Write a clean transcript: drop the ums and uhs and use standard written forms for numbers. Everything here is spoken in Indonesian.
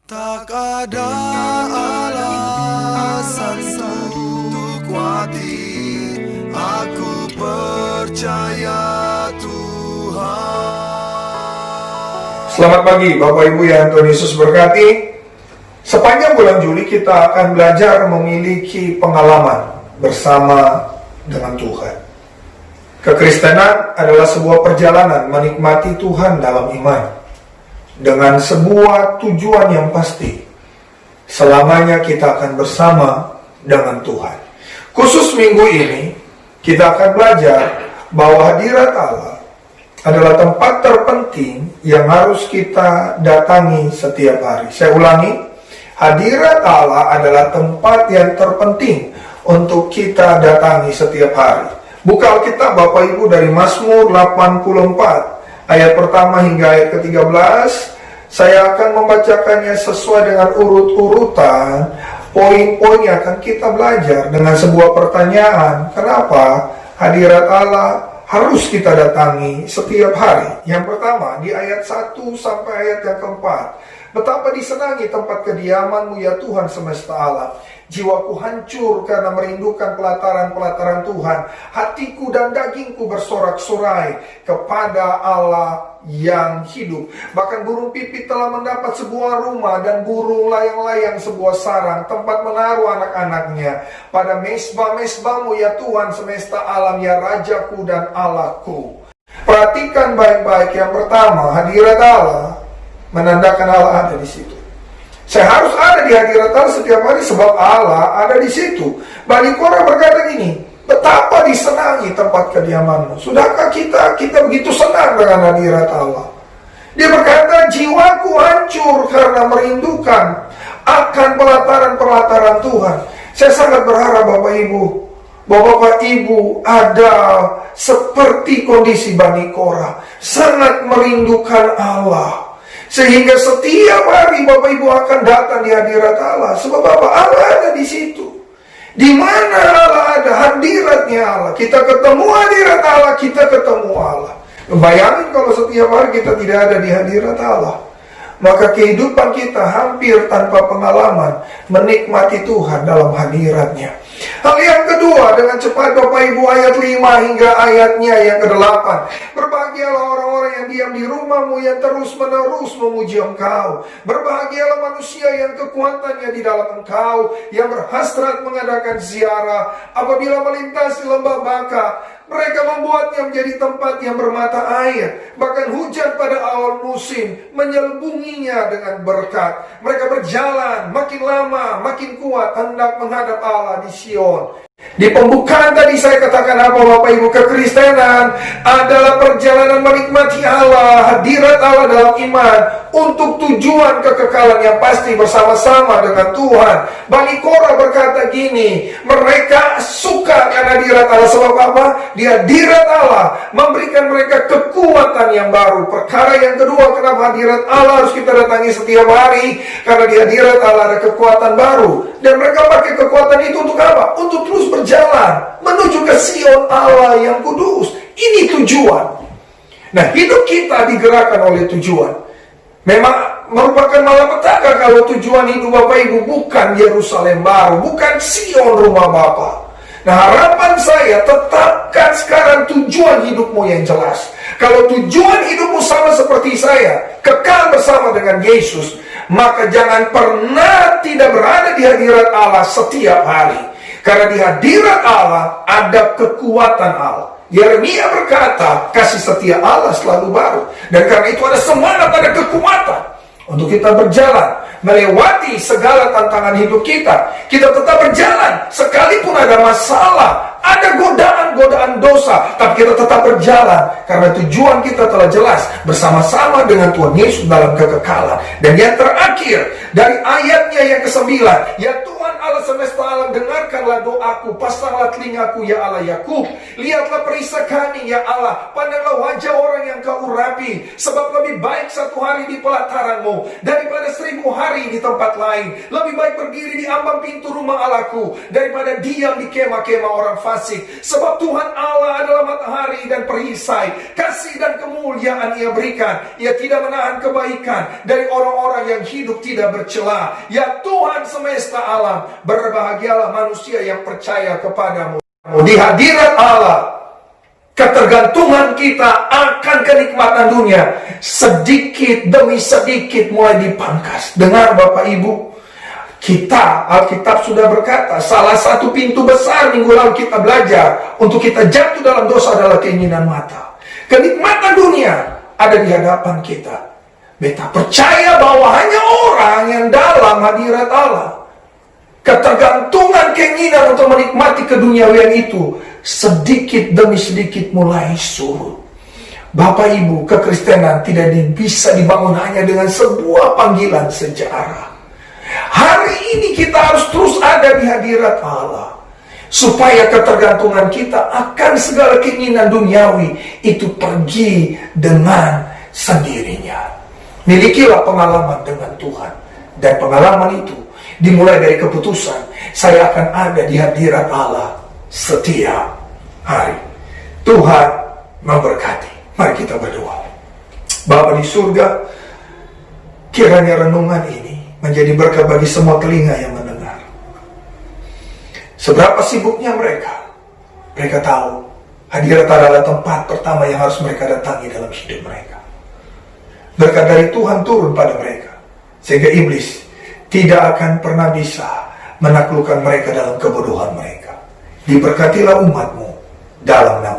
Tak ada alasan untuk khawatir, aku percaya Tuhan. Selamat pagi Bapak Ibu yang Tuhan Yesus berkati. Sepanjang bulan Juli kita akan belajar memiliki pengalaman bersama dengan Tuhan. Kekristenan adalah sebuah perjalanan menikmati Tuhan dalam iman, dengan sebuah tujuan yang pasti. Selamanya kita akan bersama dengan Tuhan. Khusus minggu ini kita akan belajar bahwa hadirat Allah adalah tempat terpenting yang harus kita datangi setiap hari. Saya ulangi, hadirat Allah adalah tempat yang terpenting untuk kita datangi setiap hari. Buka Alkitab Bapak Ibu dari Mazmur 84 ayat pertama hingga ayat ke-13. Saya akan membacakannya sesuai dengan urut-urutan. Poin-poinnya akan kita belajar dengan sebuah pertanyaan. Kenapa hadirat Allah harus kita datangi setiap hari? Yang pertama, di ayat 1 sampai ayat yang keempat. Betapa disenangi tempat kediaman-Mu ya Tuhan semesta alam. Jiwaku hancur karena merindukan pelataran-pelataran Tuhan. Hatiku dan dagingku bersorak-sorai kepada Allah yang hidup. Bahkan burung pipit telah mendapat sebuah rumah, dan burung layang-layang sebuah sarang, tempat menaruh anak-anaknya. Pada mesbah-mesbah-Mu ya Tuhan semesta alam, ya Rajaku dan Allahku. Perhatikan baik-baik. Yang pertama, hadirat Allah menandakan Allah ada di situ. Saya harus ada di hadirat Allah setiap hari sebab Allah ada di situ. Bani Korah berkata gini, betapa disenangi tempat kediaman-Mu. Sudahkah kita begitu senang dengan hadirat Allah? Dia berkata, jiwaku hancur karena merindukan akan pelataran-pelataran Tuhan. Saya sangat berharap Bapak Ibu ada seperti kondisi Bani Korah, sangat merindukan Allah, sehingga setiap hari Bapak Ibu akan datang di hadirat Allah. Sebab apa? Allah ada di situ. Di mana Allah ada, hadiratnya Allah. Kita ketemu hadirat Allah, kita ketemu Allah. Bayangin kalau setiap hari kita tidak ada di hadirat Allah, maka kehidupan kita hampir tanpa pengalaman menikmati Tuhan dalam hadiratnya. Hal yang kedua, dengan cepat Bapak Ibu ayat 5 hingga ayatnya yang ke-8. Berbahagialah orang-orang yang diam di rumah-Mu, yang terus-menerus memuji Engkau. Berbahagialah manusia yang kekuatannya di dalam Engkau, yang berhasrat mengadakan ziarah. Apabila melintasi lembah Baka, mereka membuatnya menjadi tempat yang bermata air. Bahkan hujan pada awal musim menyelubunginya dengan berkat. Mereka berjalan makin lama, makin kuat hendak menghadap Allah di Sion. Di pembukaan tadi saya katakan apa Bapak Ibu? Kekristenan adalah perjalanan menikmati Allah, hadirat Allah dalam iman, untuk tujuan kekekalan yang pasti bersama-sama dengan Tuhan. Bani Korah berkata gini, mereka suka dengan hadirat Allah. Sebab apa? Di hadirat Allah memberikan mereka kekuatan yang baru. Perkara yang kedua, kenapa hadirat Allah harus kita datangi setiap hari? Karena di hadirat Allah ada kekuatan baru. Dan mereka pakai kekuatan itu untuk apa? Untuk terus berjalan menuju ke Sion Allah yang kudus. Ini tujuan. Nah, hidup kita digerakkan oleh tujuan. Memang merupakan malapetaka kalau tujuan hidup Bapak Ibu bukan Yerusalem baru, bukan Sion rumah Bapa. Nah, harapan saya, tetapkan sekarang tujuan hidupmu yang jelas. Kalau tujuan hidupmu sama seperti saya, kekal bersama dengan Yesus, maka jangan pernah tidak berada di hadirat Allah setiap hari. Karena di hadirat Allah ada kekuatan Allah. Yeremia berkata, kasih setia Allah selalu baru. Dan karena itu ada semangat, ada kekuatan untuk kita berjalan, melewati segala tantangan hidup kita. Kita tetap berjalan, sekalipun ada masalah, ada godaan-godaan dosa, tapi kita tetap berjalan. Karena tujuan kita telah jelas, bersama-sama dengan Tuhan Yesus dalam kekekalan. Dan yang terakhir, dari ayatnya yang ke-9, ya Tuhan Allah semesta alam, dengarkan dengarlah doaku, pasanglah telingaku ya Allah Yakub. Lihatlah perisai kami ya Allah, pandanglah wajah orang yang kau urapi. Sebab lebih baik satu hari di pelataranmu daripada 1000 hari di tempat lain. Lebih baik berdiri di ambang pintu rumah Allahku daripada diam di kemah-kemah orang fasik. Sebab Tuhan Allah adalah matahari dan perisai, kasih dan kemuliaan Ia berikan. Ia tidak menahan kebaikan dari orang-orang yang hidup tidak bercela. Ya Tuhan semesta alam, berbahagialah manusia yang percaya kepadamu. Di hadirat Allah, ketergantungan kita akan kenikmatan dunia sedikit demi sedikit mulai dipangkas. Dengar Bapak Ibu, kita, Alkitab sudah berkata, salah satu pintu besar minggu lalu kita belajar untuk kita jatuh dalam dosa adalah keinginan mata. Kenikmatan dunia ada di hadapan kita. Beta percaya bahwa hanya orang yang dalam hadirat Allah, ketergantungan keinginan untuk menikmati keduniawian itu sedikit demi sedikit mulai surut. Bapak Ibu, kekristenan tidak bisa dibangun hanya dengan sebuah panggilan sejarah. Hari ini kita harus terus ada di hadirat Allah, supaya ketergantungan kita akan segala keinginan duniawi itu pergi dengan sendirinya. Milikilah pengalaman dengan Tuhan, dan pengalaman itu dimulai dari keputusan, saya akan ada di hadirat Allah setiap hari. Tuhan memberkati. Mari kita berdoa. Bapa di surga, kiranya renungan ini menjadi berkat bagi semua telinga yang mendengar. Seberapa sibuknya mereka tahu hadirat adalah tempat pertama yang harus mereka datangi dalam hidup mereka. Berkat dari Tuhan turun pada mereka, sehingga iblis tidak akan pernah bisa menaklukkan mereka dalam kebodohan mereka. Diberkatilah umat-Mu dalam nama